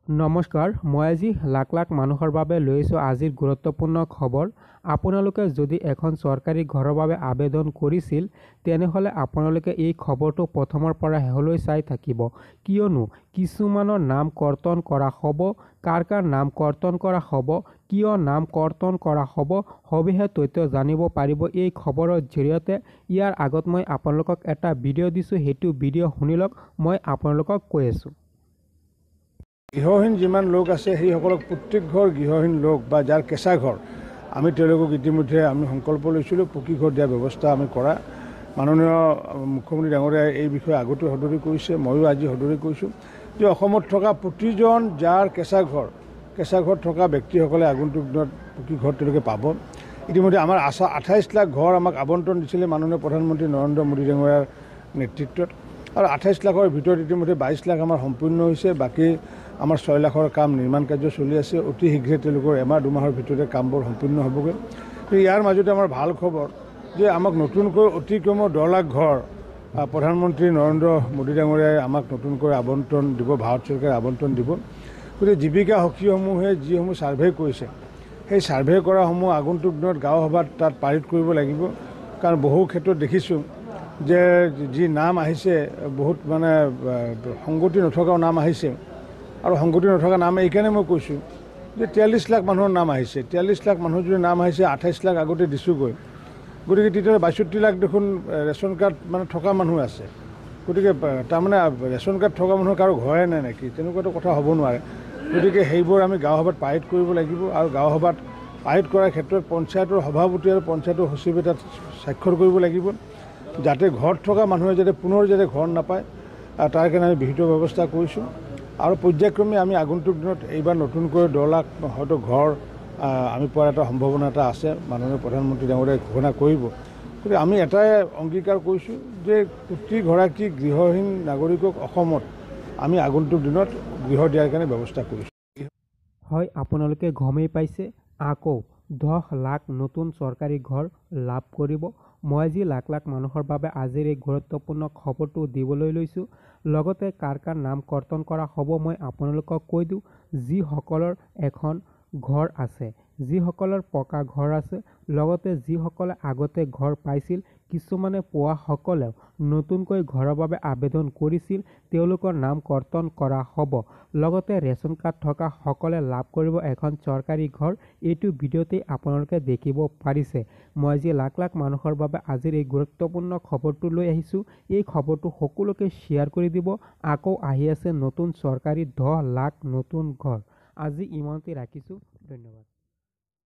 নমস্কাৰ, মই আজি লাখ লাখ মানুহৰ বাবে লৈছোঁ আজিৰ গুৰুত্বপূৰ্ণ খবৰ। আপোনালোকে যদি এখন চৰকাৰী ঘৰৰ বাবে আবেদন কৰিছিল, তেনেহ'লে আপোনালোকে এই খবৰটো প্ৰথমৰ পৰা শেষলৈ চাই থাকিব। কিয়নো কিছুমানৰ নাম কৰ্তন কৰা হ'ব, কাৰ নাম কৰ্তন কৰা হ'ব, কিয় নাম কৰ্তন কৰা হ'ব, সবিশেষ তথ্য জানিব পাৰিব এই খবৰৰ জৰিয়তে। ইয়াৰ আগত মই আপোনালোকক এটা ভিডিঅ' দিছোঁ, সেইটো ভিডিঅ' শুনি লওক, মই আপোনালোকক কৈ আছোঁ। গৃহহীন যিমান লোক আছে সেইসকলক প্ৰত্যেক ঘৰ গৃহহীন লোক বা যাৰ কেঁচা ঘৰ আমি তেওঁলোকক ইতিমধ্যে আমি সংকল্প লৈছিলোঁ পকী ঘৰ দিয়াৰ ব্যৱস্থা আমি কৰা। মাননীয় মুখ্যমন্ত্ৰী ডাঙৰীয়াই এই বিষয়ে আগতে সদৰি কৰিছে, ময়ো আজি সদৰি কৰিছোঁ যে অসমত থকা প্ৰতিজন যাৰ কেঁচা ঘৰ থকা ব্যক্তিসকলে আগন্তুক দিনত পকী ঘৰ তেওঁলোকে পাব। ইতিমধ্যে আমাৰ 28 লাখ ঘৰ আমাক আবণ্টন দিছিলে মাননীয় প্ৰধানমন্ত্ৰী নৰেন্দ্ৰ মোদী ডাঙৰীয়াৰ নেতৃত্বত, আৰু 28 লাখৰ ভিতৰত ইতিমধ্যে 22 লাখ আমাৰ সম্পূৰ্ণ হৈছে। বাকী আমাৰ 6 লাখৰ কাম নিৰ্মাণ কাৰ্য চলি আছে। অতি শীঘ্ৰে তেওঁলোকৰ এমাহ দুমাহৰ ভিতৰতে কামবোৰ সম্পূৰ্ণ হ'বগৈ। ইয়াৰ মাজতে আমাৰ ভাল খবৰ যে আমাক নতুনকৈ অতি কমেও 10 লাখ ঘৰ প্ৰধানমন্ত্ৰী নৰেন্দ্ৰ মোদী ডাঙৰীয়াই আমাক নতুনকৈ আবণ্টন দিব, ভাৰত চৰকাৰে আবণ্টন দিব। গতিকে জীৱিকা সখীসমূহে যিসমূহ ছাৰ্ভে কৰিছে সেই ছাৰ্ভে কৰাসমূহ আগন্তুক দিনত গাঁও সভাত তাত পাৰিত কৰিব লাগিব। কাৰণ বহু ক্ষেত্ৰত দেখিছোঁ যে যি নাম আহিছে বহুত মানে সংগতি নথকাও নাম আহিছে, আৰু সংগতি নথকা নাম এইকাৰণে মই কৈছোঁ যে 43 লাখ মানুহৰ নাম আহিছে। 43 লাখ মানুহৰ যদি নাম আহিছে, 28 লাখ আগতে দিছোঁগৈ, গতিকে তেতিয়াহ'লে 62 লাখ দেখোন ৰেচন কাৰ্ড মানে থকা মানুহ আছে। গতিকে তাৰমানে ৰেচন কাৰ্ড থকা মানুহৰ কাৰো ঘৰে নাই নেকি, তেনেকুৱাটো কথা হ'ব নোৱাৰে। গতিকে সেইবোৰ আমি গাঁও সভাত পাৰিত কৰিব লাগিব, আৰু গাঁও সভাত পাৰিত কৰাৰ ক্ষেত্ৰত পঞ্চায়তৰ সভাপতি আৰু পঞ্চায়তৰ সচিবে তাত স্বাক্ষৰ কৰিব লাগিব, যাতে ঘৰত থকা মানুহে যাতে পুনৰ যাতে ঘৰ নাপায় তাৰ কাৰণে আমি বিহিত ব্যৱস্থা কৰিছোঁ। আৰু পৰ্যায়ক্ৰমে আমি আগন্তুক দিনত এইবাৰ নতুনকৈ 10 লাখ হয়তো ঘৰ আমি পোৱাৰ এটা সম্ভাৱনা এটা আছে, মাননীয় প্ৰধানমন্ত্ৰী ডাঙৰীয়াই ঘোষণা কৰিব। গতিকে আমি এটাই অংগীকাৰ কৰিছোঁ যে প্ৰতিগৰাকী গৃহহীন নাগৰিকক অসমত আমি আগন্তুক দিনত গৃহ দিয়াৰ কাৰণে ব্যৱস্থা কৰিছোঁ। হয়, আপোনালোকে গমেই পাইছে, আকৌ 10 লাখ নতুন চৰকাৰী ঘৰ লাভ কৰিব। মই আজি লাখ লাখ মানুহৰ বাবে আজিৰ এই গুৰুত্বপূৰ্ণ খবৰটো দিবলৈ লৈছোঁ। লগতে কাৰ নাম কৰ্তন কৰা হ'ব মই আপোনালোকক কৈ দিওঁ। যিসকলৰ এখন ঘৰ আছে, যিসকলৰ পকা ঘৰ আছে, লগতে যিসকলে আগতে ঘৰ পাইছিল, কিছুমানে পোৱাসকলেও নতুনকৈ ঘৰৰ বাবে আবেদন কৰিছিল, তেওঁলোকৰ নাম কৰ্তন কৰা হ'ব। লগতে ৰেচন কাৰ্ড থকা সকলে লাভ কৰিব এখন চৰকাৰী ঘৰ। এইটো ভিডিঅ'তেই আপোনালোকে দেখিব পাৰিছে। মই আজি লাখ লাখ মানুহৰ বাবে আজিৰ এই গুৰুত্বপূৰ্ণ খবৰটো লৈ আহিছোঁ। এই খবৰটো সকলোকে শ্বেয়াৰ কৰি দিব। আকৌ আহি আছে নতুন চৰকাৰী 10 লাখ নতুন ঘৰ। আজি ইমানতে ৰাখিছোঁ, ধন্যবাদ।